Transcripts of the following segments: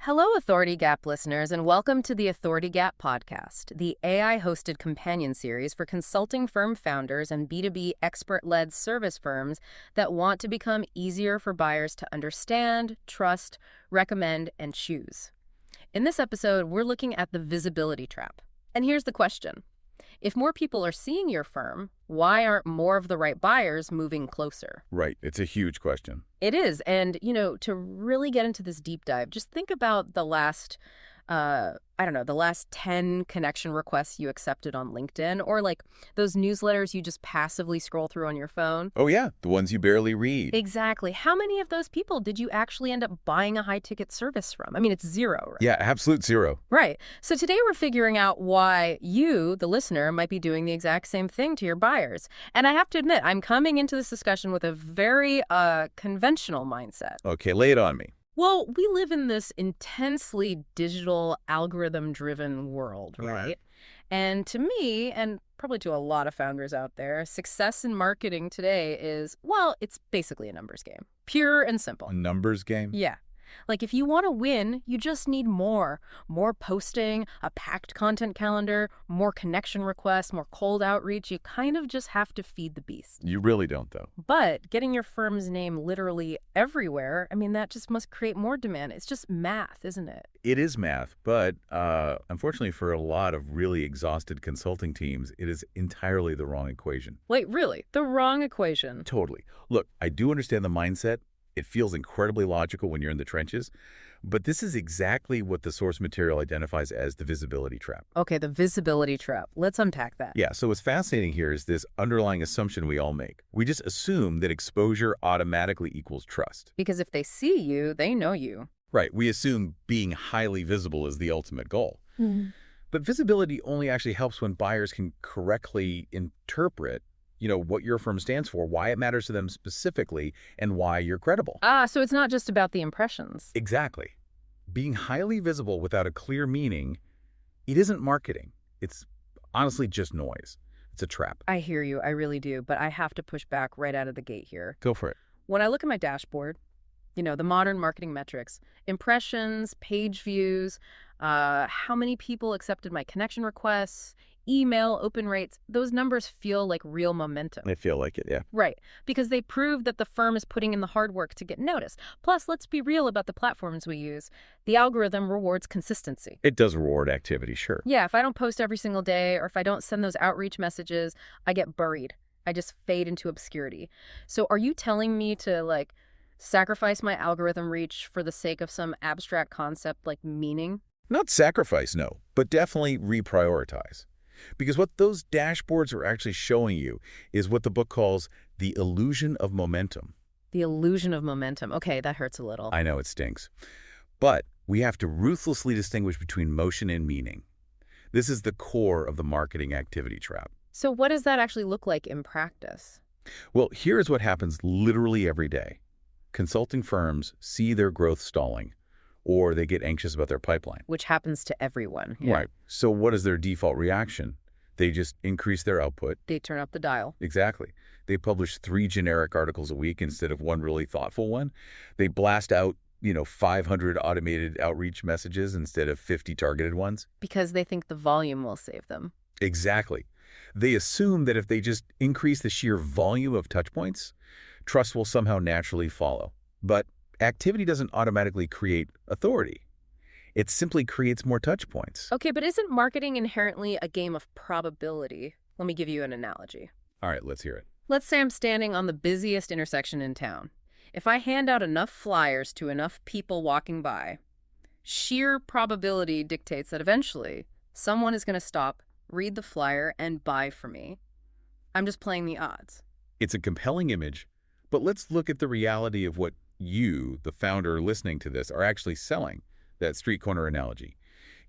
Hello, Authority Gap listeners, and welcome to the Authority Gap podcast, the AI-hosted companion series for consulting firm founders and B2B expert-led service firms that want to become easier for buyers to understand, trust, recommend, and choose. In this episode, we're looking at the visibility trap. And here's the question. If more people are seeing your firm, why aren't more of the right buyers moving closer? Right. It's a huge question. It is. And, to really get into this deep dive, just think about the last 10 connection requests you accepted on LinkedIn, or like those newsletters you just passively scroll through on your phone. Oh, yeah. The ones you barely read. Exactly. How many of those people did you actually end up buying a high-ticket service from? I mean, it's zero, right? Yeah, absolute zero. Right. So today we're figuring out why you, the listener, might be doing the exact same thing to your buyers. And I have to admit, I'm coming into this discussion with a very conventional mindset. Okay, lay it on me. Well, we live in this intensely digital, algorithm-driven world, right? And to me, and probably to a lot of founders out there, success in marketing today is, well, it's basically a numbers game. Pure and simple. A numbers game? Yeah. Like, if you want to win, you just need more. More posting, a packed content calendar, more connection requests, more cold outreach. You kind of just have to feed the beast. You really don't, though. But getting your firm's name literally everywhere, I mean, that just must create more demand. It's just math, isn't it? It is math, but unfortunately for a lot of really exhausted consulting teams, it is entirely the wrong equation. Wait, really? The wrong equation? Totally. Look, I do understand the mindset. It feels incredibly logical when you're in the trenches, but this is exactly what the source material identifies as the visibility trap. Okay, the visibility trap. Let's unpack that. Yeah, so what's fascinating here is this underlying assumption we all make. We just assume that exposure automatically equals trust. Because if they see you, they know you. Right, we assume being highly visible is the ultimate goal. But visibility only actually helps when buyers can correctly interpret what your firm stands for, why it matters to them specifically, and why you're credible. So it's not just about the impressions. Exactly. Being highly visible without a clear meaning, it isn't marketing. It's honestly just noise. It's a trap. I hear you. I really do. But I have to push back right out of the gate here. Go for it. When I look at my dashboard, the modern marketing metrics, impressions, page views, how many people accepted my connection requests, email open rates, those numbers feel like real momentum. I feel like it, yeah. Right, because they prove that the firm is putting in the hard work to get noticed. Plus, let's be real about the platforms we use. The algorithm rewards consistency. It does reward activity, sure. Yeah, if I don't post every single day, or if I don't send those outreach messages, I get buried. I just fade into obscurity. So are you telling me to, sacrifice my algorithm reach for the sake of some abstract concept like meaning? Not sacrifice, no, but definitely reprioritize. Because what those dashboards are actually showing you is what the book calls the illusion of momentum. The illusion of momentum. Okay, that hurts a little. I know it stinks. But we have to ruthlessly distinguish between motion and meaning. This is the core of the marketing activity trap. So what does that actually look like in practice? Well, here's what happens literally every day. Consulting firms see their growth stalling, or they get anxious about their pipeline. Which happens to everyone. Yeah. Right. So what is their default reaction? They just increase their output. They turn up the dial. Exactly. They publish 3 generic articles a week instead of one really thoughtful one. They blast out, 500 automated outreach messages instead of 50 targeted ones. Because they think the volume will save them. Exactly. They assume that if they just increase the sheer volume of touchpoints, trust will somehow naturally follow. But activity doesn't automatically create authority. It simply creates more touch points. Okay, but isn't marketing inherently a game of probability? Let me give you an analogy. All right, let's hear it. Let's say I'm standing on the busiest intersection in town. If I hand out enough flyers to enough people walking by, sheer probability dictates that eventually someone is going to stop, read the flyer, and buy from me. I'm just playing the odds. It's a compelling image, but let's look at the reality of what you, the founder listening to this, are actually selling, that street corner analogy.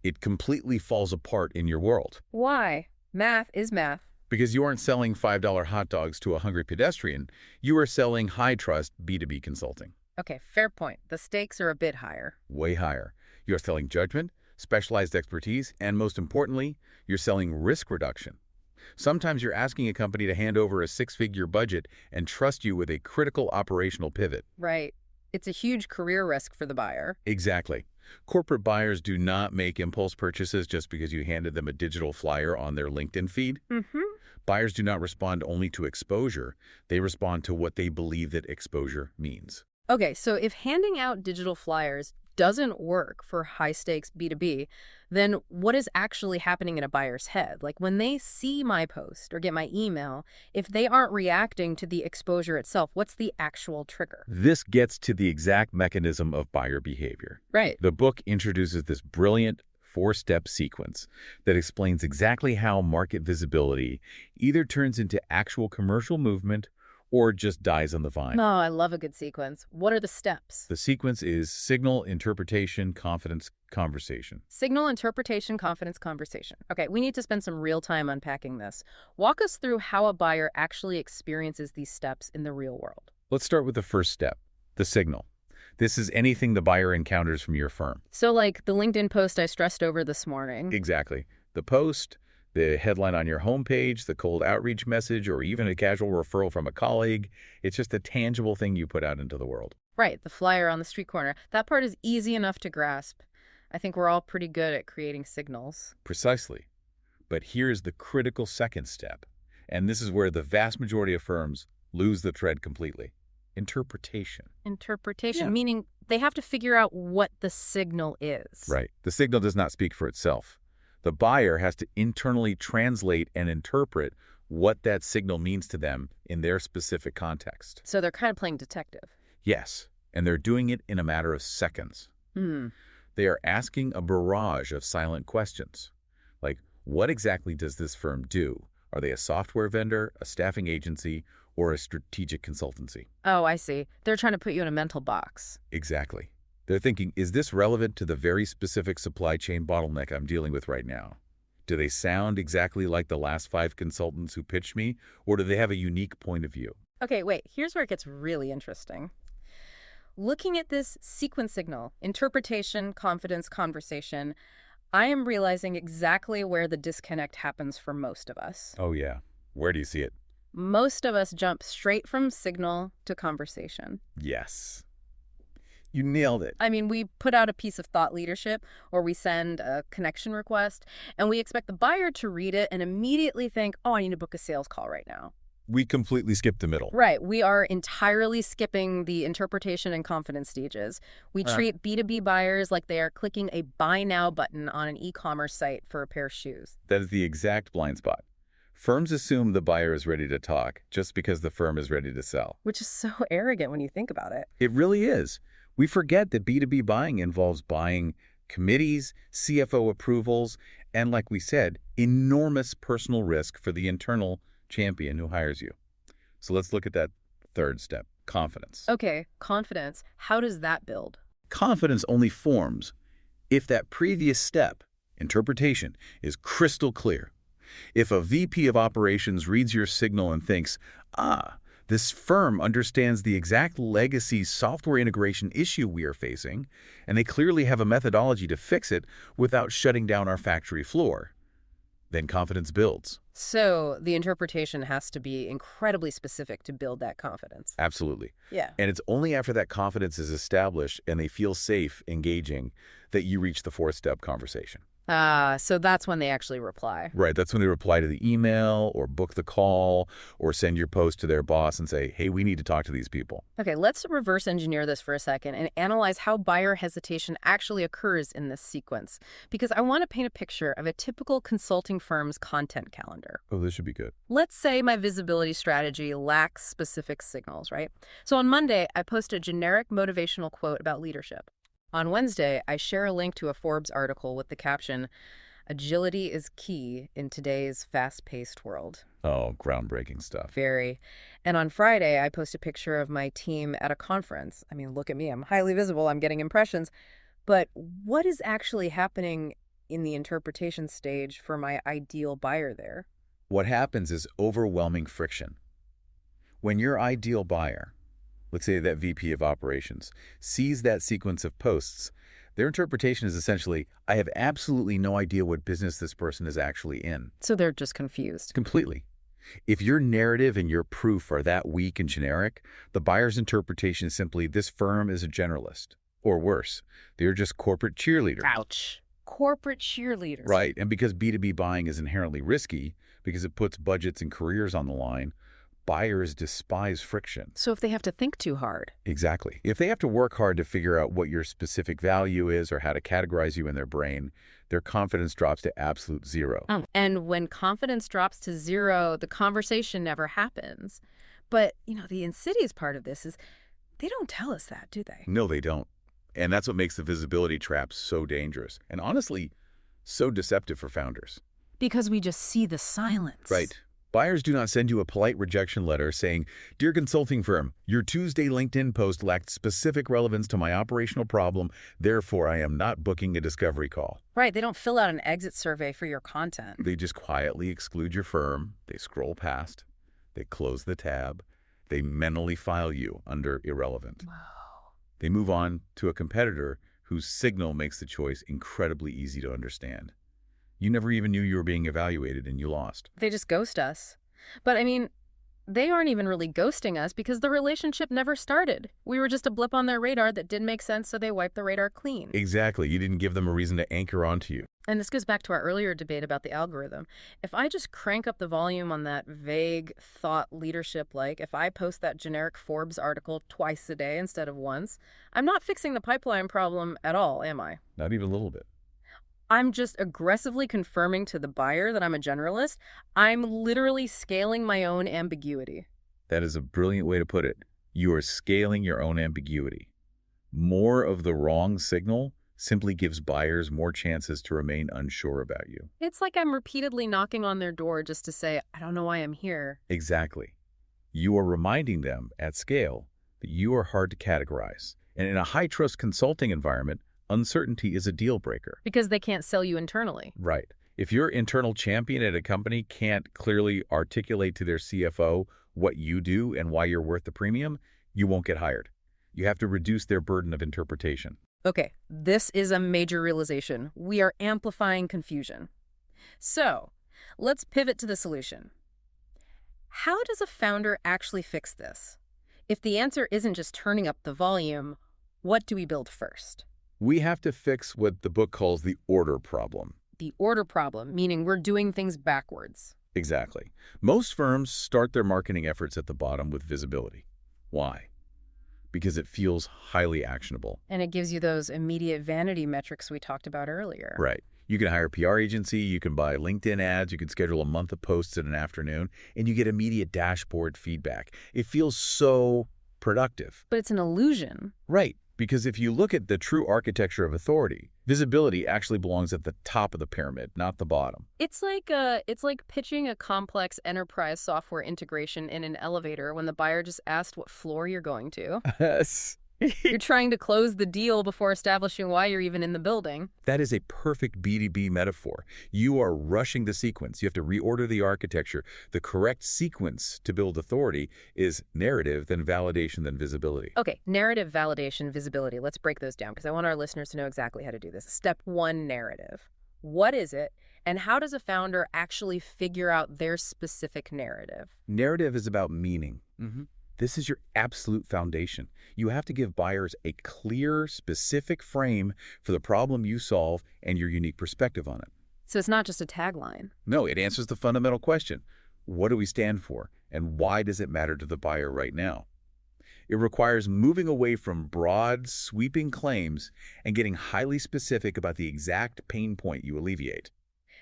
It completely falls apart in your world. Why? Math is math. Because you aren't selling $5 hot dogs to a hungry pedestrian. You are selling high-trust B2B consulting. Okay, fair point. The stakes are a bit higher. Way higher. You're selling judgment, specialized expertise, and most importantly, you're selling risk reduction. Sometimes you're asking a company to hand over a 6-figure budget and trust you with a critical operational pivot. Right. It's a huge career risk for the buyer. Exactly. Corporate buyers do not make impulse purchases just because you handed them a digital flyer on their LinkedIn feed. Mm-hmm. Buyers do not respond only to exposure. They respond to what they believe that exposure means. Okay, so if handing out digital flyers doesn't work for high-stakes B2B, then what is actually happening in a buyer's head? Like when they see my post or get my email, if they aren't reacting to the exposure itself, what's the actual trigger? This gets to the exact mechanism of buyer behavior. Right. The book introduces this brilliant four-step sequence that explains exactly how market visibility either turns into actual commercial movement or just dies on the vine. No, I love a good sequence. What are the steps? The sequence is signal, interpretation, confidence, conversation. Signal, interpretation, confidence, conversation. Okay, we need to spend some real time unpacking this. Walk us through how a buyer actually experiences these steps in the real world. Let's start with the first step, the signal. This is anything the buyer encounters from your firm. So like the LinkedIn post I stressed over this morning. Exactly. The post, the headline on your homepage, the cold outreach message, or even a casual referral from a colleague. It's just a tangible thing you put out into the world. Right, the flyer on the street corner. That part is easy enough to grasp. I think we're all pretty good at creating signals. Precisely. But here's the critical second step, and this is where the vast majority of firms lose the thread completely. Interpretation. Interpretation, Yeah. meaning they have to figure out what the signal is. Right. The signal does not speak for itself. The buyer has to internally translate and interpret what that signal means to them in their specific context. So they're kind of playing detective. Yes, and they're doing it in a matter of seconds. They are asking a barrage of silent questions, like, what exactly does this firm do? Are they a software vendor, a staffing agency, or a strategic consultancy? Oh, I see. They're trying to put you in a mental box. Exactly. They're thinking, is this relevant to the very specific supply chain bottleneck I'm dealing with right now? Do they sound exactly like the last 5 consultants who pitched me, or do they have a unique point of view? Okay, wait, here's where it gets really interesting. Looking at this sequence signal, interpretation, confidence, conversation, I am realizing exactly where the disconnect happens for most of us. Oh yeah. Where do you see it? Most of us jump straight from signal to conversation. Yes. You nailed it. I mean, we put out a piece of thought leadership or we send a connection request and we expect the buyer to read it and immediately think, oh, I need to book a sales call right now. We completely skipped the middle. Right. We are entirely skipping the interpretation and confidence stages. We treat B2B buyers like they are clicking a buy now button on an e-commerce site for a pair of shoes. That is the exact blind spot. Firms assume the buyer is ready to talk just because the firm is ready to sell. Which is so arrogant when you think about it. It really is. We forget that B2B buying involves buying committees, CFO approvals, and like we said, enormous personal risk for the internal champion who hires you. So let's look at that third step, confidence. Okay, confidence. How does that build? Confidence only forms if that previous step, interpretation, is crystal clear. If a VP of operations reads your signal and thinks, this firm understands the exact legacy software integration issue we are facing, and they clearly have a methodology to fix it without shutting down our factory floor, then confidence builds. So the interpretation has to be incredibly specific to build that confidence. Absolutely. Yeah. And it's only after that confidence is established and they feel safe engaging that you reach the fourth step conversation. So that's when they actually reply. Right. That's when they reply to the email or book the call or send your post to their boss and say, hey, we need to talk to these people. Okay, let's reverse engineer this for a second and analyze how buyer hesitation actually occurs in this sequence. Because I want to paint a picture of a typical consulting firm's content calendar. Oh, this should be good. Let's say my visibility strategy lacks specific signals, right? So on Monday, I post a generic motivational quote about leadership. On Wednesday, I share a link to a Forbes article with the caption, "Agility is key in today's fast-paced world." Oh, groundbreaking stuff. Very. And on Friday, I post a picture of my team at a conference. I mean, look at me. I'm highly visible. I'm getting impressions. But what is actually happening in the interpretation stage for my ideal buyer there? What happens is overwhelming friction. When your ideal buyer, let's say that VP of operations, sees that sequence of posts, their interpretation is essentially, I have absolutely no idea what business this person is actually in. So they're just confused. Completely. If your narrative and your proof are that weak and generic, the buyer's interpretation is simply, this firm is a generalist. Or worse, they're just corporate cheerleaders. Ouch. Corporate cheerleaders. Right, and because B2B buying is inherently risky, because it puts budgets and careers on the line, buyers despise friction. So if they have to think too hard. Exactly. If they have to work hard to figure out what your specific value is or how to categorize you in their brain, their confidence drops to absolute zero. And when confidence drops to zero, the conversation never happens. But, the insidious part of this is they don't tell us that, do they? No, they don't. And that's what makes the visibility trap so dangerous. And honestly, so deceptive for founders. Because we just see the silence. Right. Buyers do not send you a polite rejection letter saying, "Dear consulting firm, your Tuesday LinkedIn post lacked specific relevance to my operational problem, therefore I am not booking a discovery call." Right, they don't fill out an exit survey for your content. They just quietly exclude your firm, they scroll past, they close the tab, they mentally file you under irrelevant. Wow. They move on to a competitor whose signal makes the choice incredibly easy to understand. You never even knew you were being evaluated and you lost. They just ghost us. But they aren't even really ghosting us because the relationship never started. We were just a blip on their radar that didn't make sense, so they wiped the radar clean. Exactly. You didn't give them a reason to anchor onto you. And this goes back to our earlier debate about the algorithm. If I just crank up the volume on that vague thought leadership, like if I post that generic Forbes article twice a day instead of once, I'm not fixing the pipeline problem at all, am I? Not even a little bit. I'm just aggressively confirming to the buyer that I'm a generalist. I'm literally scaling my own ambiguity. That is a brilliant way to put it. You are scaling your own ambiguity. More of the wrong signal simply gives buyers more chances to remain unsure about you. It's like I'm repeatedly knocking on their door just to say, I don't know why I'm here. Exactly. You are reminding them at scale that you are hard to categorize. And in a high-trust consulting environment, uncertainty is a deal breaker. Because they can't sell you internally. Right. If your internal champion at a company can't clearly articulate to their CFO what you do and why you're worth the premium, you won't get hired. You have to reduce their burden of interpretation. Okay, this is a major realization. We are amplifying confusion. So, let's pivot to the solution. How does a founder actually fix this? If the answer isn't just turning up the volume, what do we build first? We have to fix what the book calls the order problem. The order problem, meaning we're doing things backwards. Exactly. Most firms start their marketing efforts at the bottom with visibility. Why? Because it feels highly actionable. And it gives you those immediate vanity metrics we talked about earlier. Right. You can hire a PR agency, you can buy LinkedIn ads, you can schedule a month of posts in an afternoon, and you get immediate dashboard feedback. It feels so productive. But it's an illusion. Right. Because if you look at the true architecture of authority, visibility actually belongs at the top of the pyramid, not the bottom. It's like pitching a complex enterprise software integration in an elevator when the buyer just asked what floor you're going to. Yes. You're trying to close the deal before establishing why you're even in the building. That is a perfect B2B metaphor. You are rushing the sequence. You have to reorder the architecture. The correct sequence to build authority is narrative, then validation, then visibility. Okay, narrative, validation, visibility. Let's break those down because I want our listeners to know exactly how to do this. Step 1, narrative. What is it, and how does a founder actually figure out their specific narrative? Narrative is about meaning. This is your absolute foundation. You have to give buyers a clear, specific frame for the problem you solve and your unique perspective on it. So it's not just a tagline. No, it answers the fundamental question. What do we stand for, and why does it matter to the buyer right now? It requires moving away from broad, sweeping claims and getting highly specific about the exact pain point you alleviate.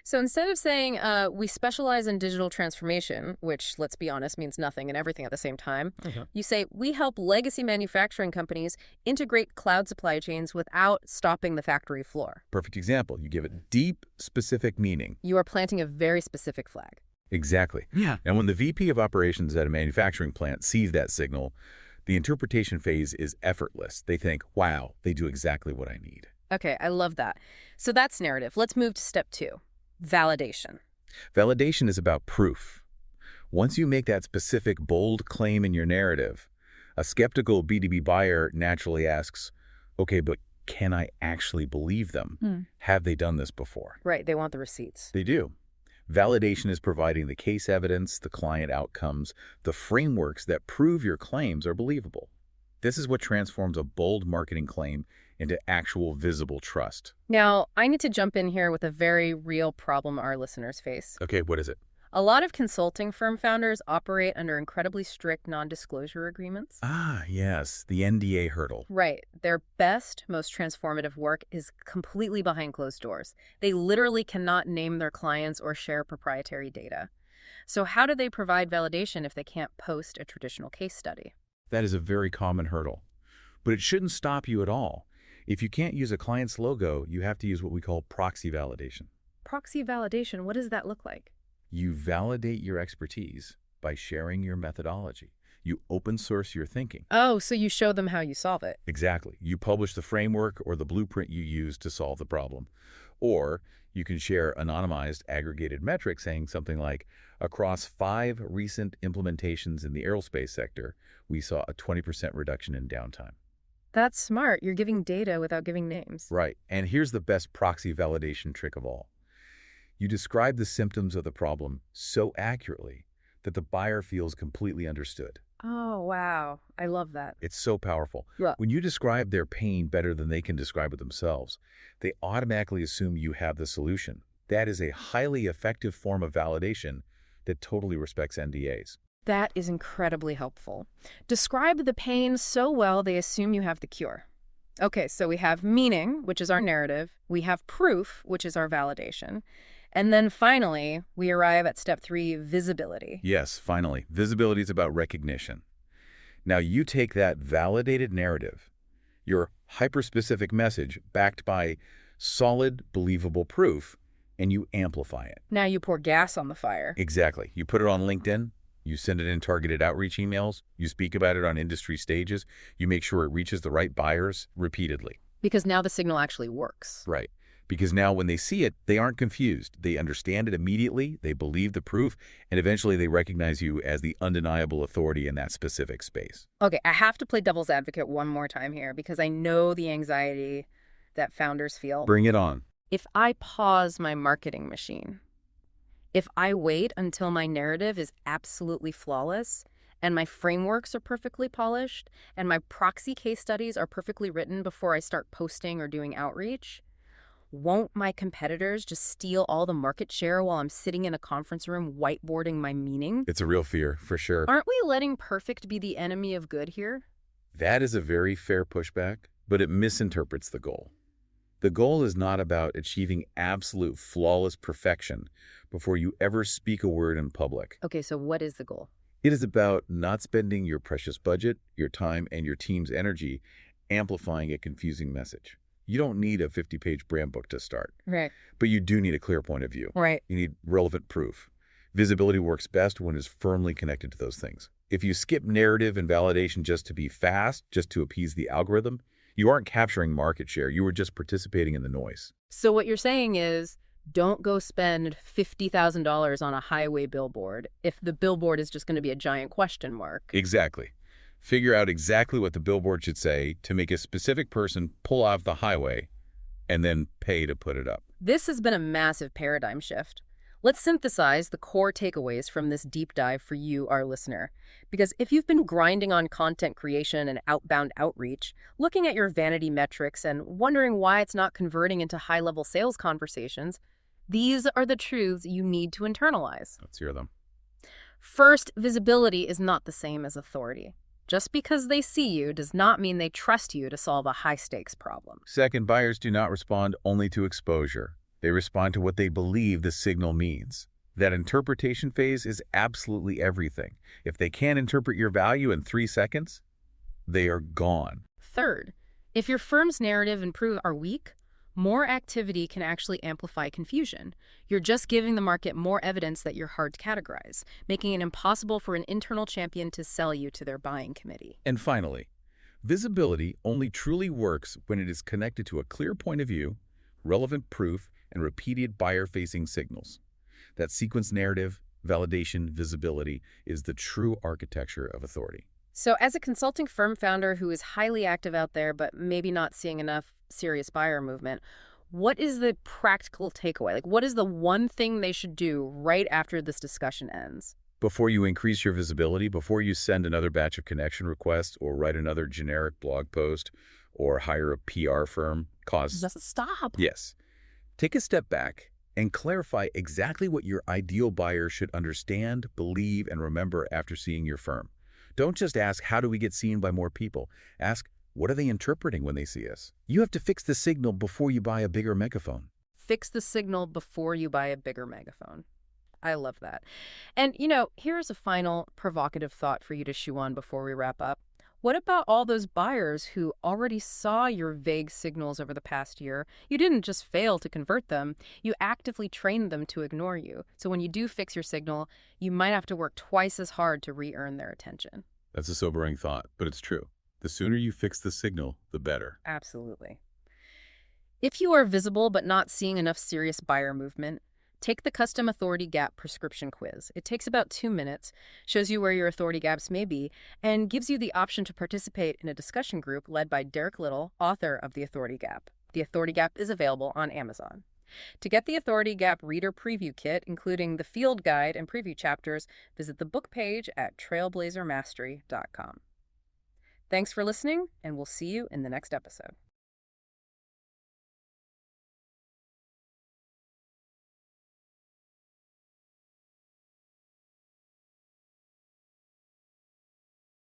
So instead of saying, we specialize in digital transformation, which, let's be honest, means nothing and everything at the same time, you say, we help legacy manufacturing companies integrate cloud supply chains without stopping the factory floor. Perfect example. You give it deep, specific meaning. You are planting a very specific flag. Exactly. Yeah. And when the VP of operations at a manufacturing plant sees that signal, the interpretation phase is effortless. They think, wow, they do exactly what I need. Okay, I love that. So that's narrative. Let's move to step 2. Validation. Validation is about proof. Once you make that specific, bold claim in your narrative, a skeptical B2B buyer naturally asks, okay, but can I actually believe them? Have they done this before? Right, they want the receipts. They do. Validation is providing the case evidence, the client outcomes, the frameworks that prove your claims are believable. This is what transforms a bold marketing claim into actual visible trust. Now, I need to jump in here with a very real problem our listeners face. Okay, what is it? A lot of consulting firm founders operate under incredibly strict non-disclosure agreements. Ah, yes, the NDA hurdle. Right. Their best, most transformative work is completely behind closed doors. They literally cannot name their clients or share proprietary data. So how do they provide validation if they can't post a traditional case study? That is a very common hurdle. But it shouldn't stop you at all. If you can't use a client's logo, you have to use what we call proxy validation. Proxy validation, what does that look like? You validate your expertise by sharing your methodology. You open source your thinking. Oh, so you show them how you solve it. Exactly. You publish the framework or the blueprint you use to solve the problem. Or you can share anonymized aggregated metrics saying something like, across 5 recent implementations in the aerospace sector, we saw a 20% reduction in downtime. That's smart. You're giving data without giving names. Right. And here's the best proxy validation trick of all. You describe the symptoms of the problem so accurately that the buyer feels completely understood. Oh, wow. I love that. It's so powerful. Yeah. When you describe their pain better than they can describe it themselves, they automatically assume you have the solution. That is a highly effective form of validation that totally respects NDAs. That is incredibly helpful. Describe the pain so well they assume you have the cure. Okay, so we have meaning, which is our narrative. We have proof, which is our validation. And then finally, we arrive at step 3, visibility. Yes, finally. Visibility is about recognition. Now you take that validated narrative, your hyper-specific message backed by solid, believable proof, and you amplify it. Now you pour gas on the fire. Exactly. You put it on LinkedIn, you send it in targeted outreach emails, you speak about it on industry stages, you make sure it reaches the right buyers repeatedly. Because now the signal actually works. Right. Because now when they see it, they aren't confused. They understand it immediately, they believe the proof, and eventually they recognize you as the undeniable authority in that specific space. Okay, I have to play devil's advocate one more time here because I know the anxiety that founders feel. Bring it on. If I pause my marketing machine, if I wait until my narrative is absolutely flawless and my frameworks are perfectly polished and my proxy case studies are perfectly written before I start posting or doing outreach, won't my competitors just steal all the market share while I'm sitting in a conference room whiteboarding my meaning? It's a real fear, for sure. Aren't we letting perfect be the enemy of good here? That is a very fair pushback, but it misinterprets the goal. The goal is not about achieving absolute flawless perfection before you ever speak a word in public. Okay, so what is the goal? It is about not spending your precious budget, your time, and your team's energy amplifying a confusing message. You don't need a 50-page brand book to start, Right. but you do need a clear point of view. Right. You need relevant proof. Visibility works best when it's firmly connected to those things. If you skip narrative and validation just to be fast, just to appease the algorithm, you aren't capturing market share. You are just participating in the noise. So what you're saying is, don't go spend $50,000 on a highway billboard if the billboard is just going to be a giant question mark. Exactly. Figure out exactly what the billboard should say to make a specific person pull off the highway and then pay to put it up. This has been a massive paradigm shift. Let's synthesize the core takeaways from this deep dive for you, our listener. Because if you've been grinding on content creation and outbound outreach, looking at your vanity metrics and wondering why it's not converting into high-level sales conversations, these are the truths you need to internalize. Let's hear them. First, visibility is not the same as authority. Just because they see you does not mean they trust you to solve a high-stakes problem. Second, buyers do not respond only to exposure. They respond to what they believe the signal means. That interpretation phase is absolutely everything. If they can't interpret your value in 3 seconds, they are gone. Third, if your firm's narrative and proof are weak, more activity can actually amplify confusion. You're just giving the market more evidence that you're hard to categorize, making it impossible for an internal champion to sell you to their buying committee. And finally, visibility only truly works when it is connected to a clear point of view, relevant proof, and repeated buyer-facing signals. That sequence narrative, validation, visibility is the true architecture of authority. So as a consulting firm founder who is highly active out there but maybe not seeing enough serious buyer movement, what is the practical takeaway? Like, what is the one thing they should do right after this discussion ends? Before you increase your visibility, before you send another batch of connection requests or write another generic blog post or hire a PR firm cause... Stop. Yes. Take a step back and clarify exactly what your ideal buyer should understand, believe, and remember after seeing your firm. Don't just ask, how do we get seen by more people? Ask, what are they interpreting when they see us? You have to fix the signal before you buy a bigger megaphone. Fix the signal before you buy a bigger megaphone. I love that. And, here's a final provocative thought for you to chew on before we wrap up. What about all those buyers who already saw your vague signals over the past year? You didn't just fail to convert them, you actively trained them to ignore you. So when you do fix your signal, you might have to work twice as hard to re-earn their attention. That's a sobering thought, but it's true. The sooner you fix the signal, the better. Absolutely. If you are visible but not seeing enough serious buyer movement, take the Custom Authority Gap Prescription Quiz. It takes about 2 minutes, shows you where your authority gaps may be, and gives you the option to participate in a discussion group led by Derek Little, author of The Authority Gap. The Authority Gap is available on Amazon. To get the Authority Gap Reader Preview Kit, including the field guide and preview chapters, visit the book page at trailblazermastery.com. Thanks for listening, and we'll see you in the next episode.